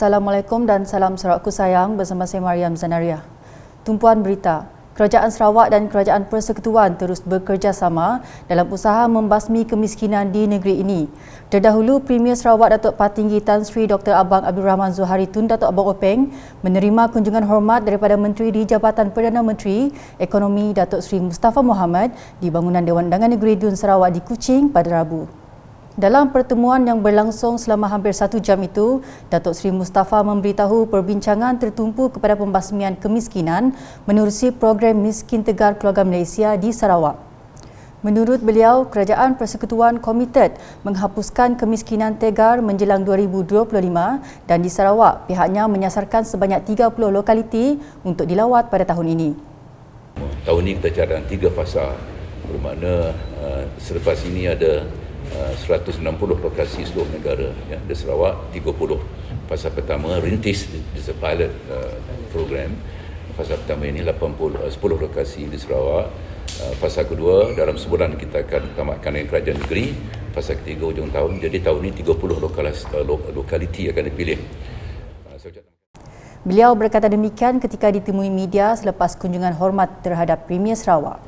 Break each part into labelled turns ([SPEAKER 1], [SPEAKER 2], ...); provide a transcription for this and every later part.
[SPEAKER 1] Assalamualaikum dan salam Sarawakku sayang, bersama saya Mariam Zanaria. Tumpuan berita, Kerajaan Sarawak dan Kerajaan Persekutuan terus bekerjasama dalam usaha membasmi kemiskinan di negeri ini. Terdahulu, Premier Sarawak Datuk Patinggi Tan Sri Dr. Abang Abdul Rahman Zuhari Tun Datuk Abang Openg menerima kunjungan hormat daripada Menteri di Jabatan Perdana Menteri Ekonomi Datuk Sri Mustafa Mohamed di bangunan Dewan Undangan Negeri Dun Sarawak di Kuching pada Rabu. Dalam pertemuan yang berlangsung selama hampir 1 jam itu, Datuk Seri Mustafa memberitahu perbincangan tertumpu kepada pembasmian kemiskinan menerusi program Miskin Tegar Keluarga Malaysia di Sarawak. Menurut beliau, Kerajaan Persekutuan komited menghapuskan kemiskinan tegar menjelang 2025 dan di Sarawak pihaknya menyasarkan sebanyak 30 lokaliti untuk dilawat pada tahun ini.
[SPEAKER 2] Tahun ini kita cadang 3 fasa, bermakna selepas ini ada 160 lokasi seluruh negara, ya, di Sarawak 30. Fasa pertama rintis di pilot program. Fasa pertama ini 10 lokasi di Sarawak. Fasa kedua dalam sebulan kita akan tamatkan dengan kerajaan negeri. Fasa ketiga hujung tahun. Jadi tahun ini 30 lokaliti akan dipilih.
[SPEAKER 1] Beliau berkata demikian ketika ditemui media selepas kunjungan hormat terhadap Premier Sarawak.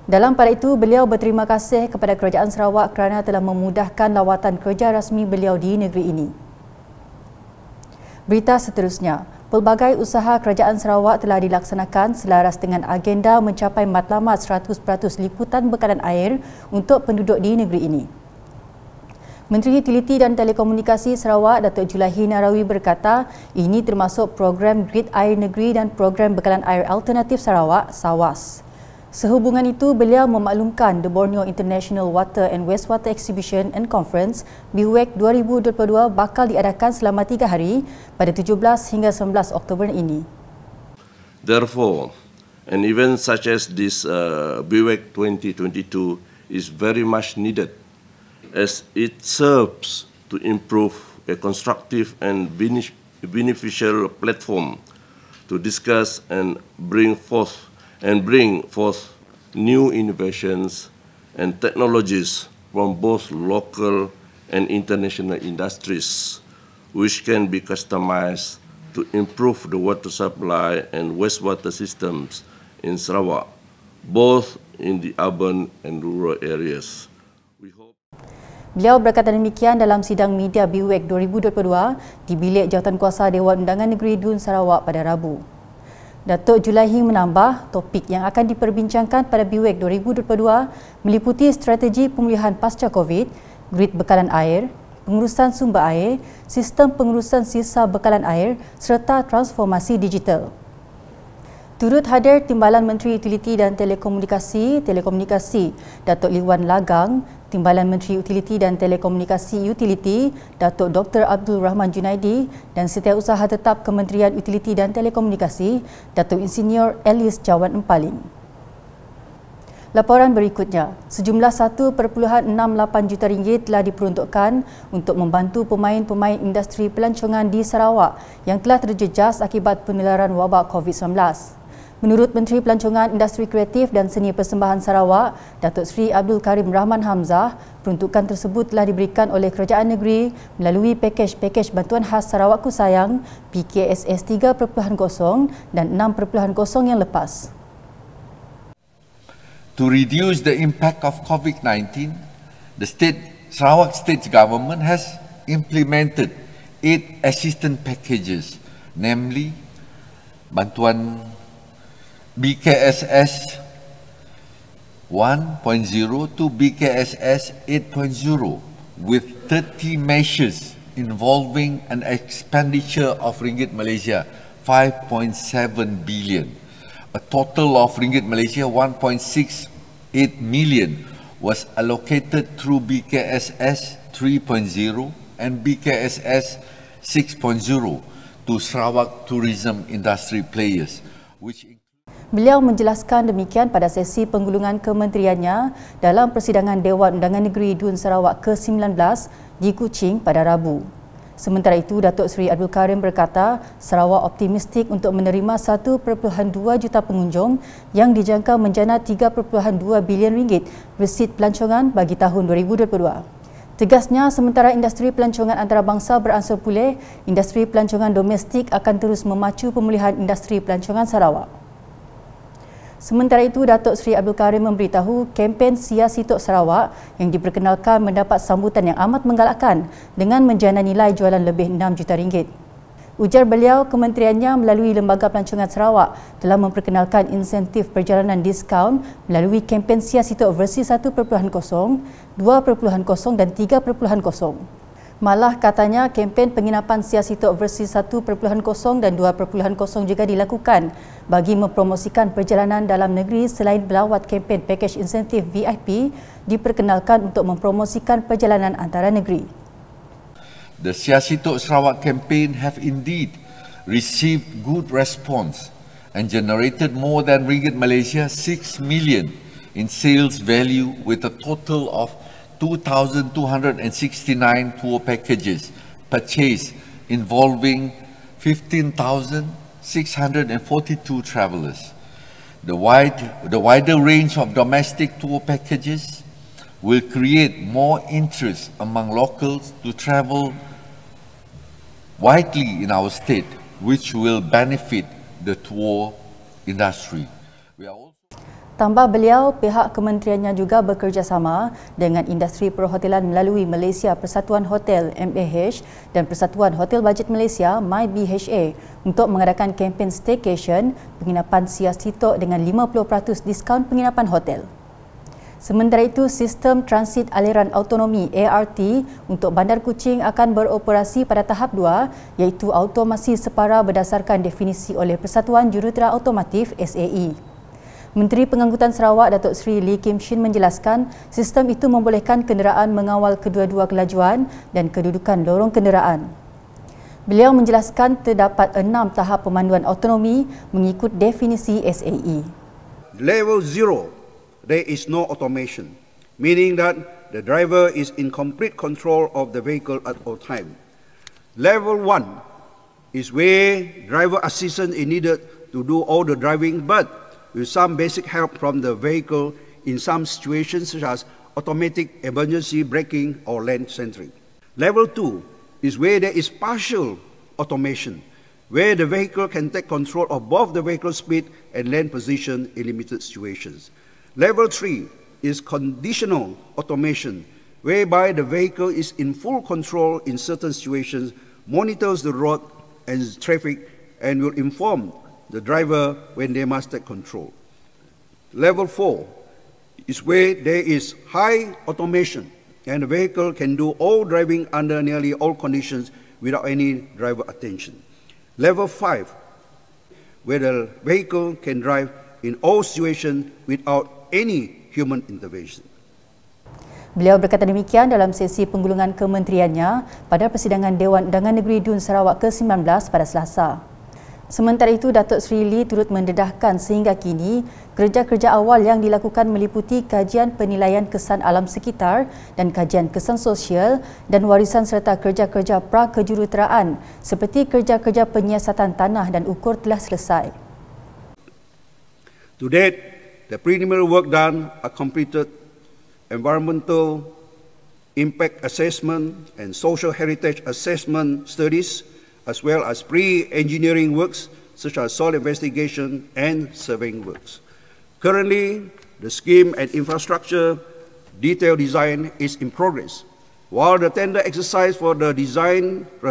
[SPEAKER 1] Dalam pada itu, beliau berterima kasih kepada Kerajaan Sarawak kerana telah memudahkan lawatan kerja rasmi beliau di negeri ini. Berita seterusnya, pelbagai usaha Kerajaan Sarawak telah dilaksanakan selaras dengan agenda mencapai matlamat 100% liputan bekalan air untuk penduduk di negeri ini. Menteri Utiliti dan Telekomunikasi Sarawak, Datuk Julaihi Narawi berkata, ini termasuk program Grid Air Negeri dan program Bekalan Air Alternatif Sarawak, SAWAS. Sehubungan itu, beliau memaklumkan The Borneo International Water and Wastewater Exhibition and Conference BWEC 2022 bakal diadakan selama 3 hari pada 17 hingga 19 Oktober ini.
[SPEAKER 3] Therefore, an event such as this BWEC 2022 is very much needed as it serves to improve a constructive and beneficial platform to discuss and bring forth new innovations and technologies from both local and international industries, which can be customized to improve the water supply and wastewater systems in Sarawak, both in the urban and rural areas.
[SPEAKER 1] Beliau berkata demikian dalam sidang media BWEC 2022 di Bilik Jawatankuasa Dewan Undangan Negeri Dun Sarawak pada Rabu. Datuk Julaihi menambah, topik yang akan diperbincangkan pada BWEC 2022 meliputi strategi pemulihan pasca COVID, grid bekalan air, pengurusan sumber air, sistem pengurusan sisa bekalan air serta transformasi digital. Turut hadir Timbalan Menteri Utiliti dan Telekomunikasi Datuk Liwan Lagang, Timbalan Menteri Utiliti dan Telekomunikasi Utiliti Datuk Dr. Abdul Rahman Junaidi dan Setiausaha Tetap Kementerian Utiliti dan Telekomunikasi Datuk Insinyur Elis Jawan Empaling. Laporan berikutnya, sejumlah 1.68 juta ringgit telah diperuntukkan untuk membantu pemain-pemain industri pelancongan di Sarawak yang telah terjejas akibat penularan wabak COVID-19. Menurut Menteri Pelancongan, Industri Kreatif dan Seni Persembahan Sarawak, Datuk Seri Abdul Karim Rahman Hamzah, peruntukan tersebut telah diberikan oleh Kerajaan Negeri melalui pakej Bantuan Khas Sarawakku Sayang PKSS 3.0 dan 6.0 yang lepas.
[SPEAKER 4] To reduce the impact of COVID-19, the Sarawak State Government has implemented 8 assistance packages, namely Bantuan BKSS 1.0 to BKSS 8.0 with 30 measures involving an expenditure of ringgit Malaysia 5.7 billion. A total of ringgit Malaysia 1.68 million was allocated through BKSS 3.0 and BKSS 6.0 to Sarawak tourism industry players, which
[SPEAKER 1] Beliau menjelaskan demikian pada sesi penggulungan kementeriannya dalam persidangan Dewan Undangan Negeri Dun Sarawak ke-19 di Kuching pada Rabu. Sementara itu, Datuk Seri Abdul Karim berkata Sarawak optimistik untuk menerima 1.2 juta pengunjung yang dijangka menjana 3.2 bilion ringgit resit pelancongan bagi tahun 2022. Tegasnya, sementara industri pelancongan antarabangsa beransur pulih, industri pelancongan domestik akan terus memacu pemulihan industri pelancongan Sarawak. Sementara itu, Datuk Seri Abdul Karim memberitahu kempen Sia Sitok Sarawak yang diperkenalkan mendapat sambutan yang amat menggalakkan dengan menjana nilai jualan lebih 6 juta ringgit. Ujar beliau, kementeriannya melalui Lembaga Pelancongan Sarawak telah memperkenalkan insentif perjalanan diskaun melalui kempen Sia Sitok versi 1.0, 2.0 dan 3.0. Malah katanya kempen penginapan Sia Sitok versi 1.0 dan 2.0 juga dilakukan bagi mempromosikan perjalanan dalam negeri selain melawat kempen pakej insentif VIP diperkenalkan untuk mempromosikan perjalanan antara negeri.
[SPEAKER 4] The Sia Sitok Sarawak campaign have indeed received good response and generated more than ringgit Malaysia 6 million in sales value with a total of 2,269 tour packages purchased involving 15,642 travellers. The wider range of domestic tour packages will create more interest among locals to travel widely in our state, which will benefit the tour industry.
[SPEAKER 1] Tambah beliau, pihak kementeriannya juga bekerjasama dengan industri perhotelan melalui Malaysia Persatuan Hotel MAH dan Persatuan Hotel Bajet Malaysia MyBHA untuk mengadakan kempen staycation penginapan Sia Sitok dengan 50% diskaun penginapan hotel. Sementara itu, sistem transit aliran autonomi ART untuk Bandar Kuching akan beroperasi pada tahap 2 iaitu automasi separa berdasarkan definisi oleh Persatuan Jurutera Automotif SAE. Menteri Pengangkutan Sarawak Datuk Seri Lee Kim Shin menjelaskan sistem itu membolehkan kenderaan mengawal kedua-dua kelajuan dan kedudukan lorong kenderaan. Beliau menjelaskan terdapat 6 tahap pemanduan autonomi mengikut definisi SAE.
[SPEAKER 5] Level 0, there is no automation, meaning that the driver is in complete control of the vehicle at all time. Level 1 is where driver assistance is needed to do all the driving, but with some basic help from the vehicle in some situations such as automatic emergency braking or lane centering. Level 2 is where there is partial automation, where the vehicle can take control of both the vehicle speed and lane position in limited situations. Level 3 is conditional automation, whereby the vehicle is in full control in certain situations, monitors the road and traffic, and will inform the driver when they must take control. Level 4 is where there is high automation and the vehicle can do all driving under nearly all conditions without any driver attention. Level 5, where the vehicle can drive in all situations without any human intervention.
[SPEAKER 1] Beliau berkata demikian dalam sesi penggulungan kementeriannya pada persidangan Dewan Undangan Negeri Dun Sarawak ke-19 pada Selasa. Sementara itu, Datuk Seri Lee turut mendedahkan sehingga kini kerja-kerja awal yang dilakukan meliputi kajian penilaian kesan alam sekitar dan kajian kesan sosial dan warisan serta kerja-kerja pra-kejuruteraan seperti kerja-kerja penyiasatan tanah dan ukur telah selesai.
[SPEAKER 5] To date, the preliminary work done are completed environmental impact assessment and social heritage assessment studies, as well as pre-engineering works such as soil investigation and surveying works. Currently, the scheme and infrastructure detail design is in progress, while the tender exercise for the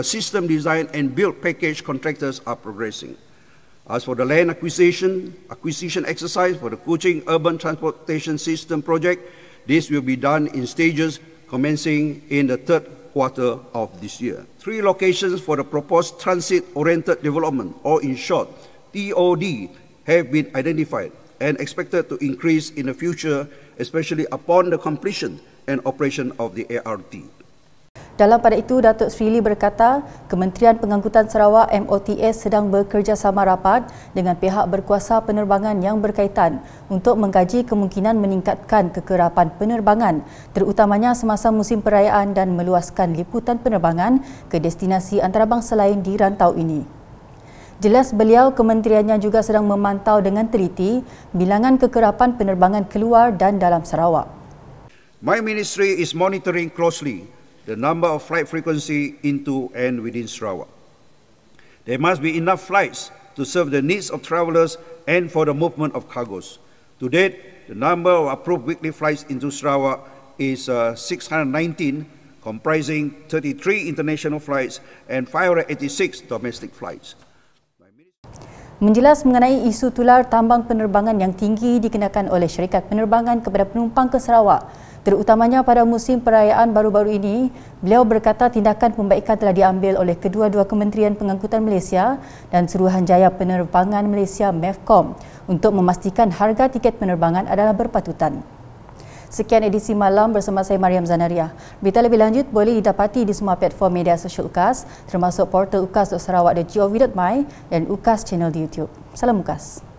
[SPEAKER 5] system design and build package contractors are progressing. As for the land acquisition exercise for the Kuching Urban Transportation System project, this will be done in stages commencing in the third quarter of this year. 3 locations for the proposed transit-oriented development, or in short, TOD, have been identified and expected to increase in the future, especially upon the completion and operation of the ART.
[SPEAKER 1] Dalam pada itu, Datuk Seri Lee berkata, Kementerian Pengangkutan Sarawak MOTS sedang bekerjasama rapat dengan pihak berkuasa penerbangan yang berkaitan untuk mengkaji kemungkinan meningkatkan kekerapan penerbangan, terutamanya semasa musim perayaan dan meluaskan liputan penerbangan ke destinasi antarabangsa lain di rantau ini. Jelas beliau, kementeriannya juga sedang memantau dengan teliti bilangan kekerapan penerbangan keluar dan dalam Sarawak.
[SPEAKER 5] My ministry is monitoring closely the number of flight frequency into and within Sarawak. There must be enough flights to serve the needs of travellers and for the movement of cargoes. To date, the number of approved weekly flights into Sarawak is 619, comprising 33 international flights and 586 domestic flights.
[SPEAKER 1] Menjelas mengenai isu tular tambang penerbangan yang tinggi dikenakan oleh syarikat penerbangan kepada penumpang ke Sarawak, terutamanya pada musim perayaan baru-baru ini, beliau berkata tindakan pembaikan telah diambil oleh kedua-dua Kementerian Pengangkutan Malaysia dan Suruhanjaya Penerbangan Malaysia MEFCOM untuk memastikan harga tiket penerbangan adalah berpatutan. Sekian edisi malam bersama saya Mariam Zanaria. Berita lebih lanjut boleh didapati di semua platform media sosial UKAS termasuk portal ukas.sarawak.gov.my dan UKAS channel di YouTube. Salam UKAS.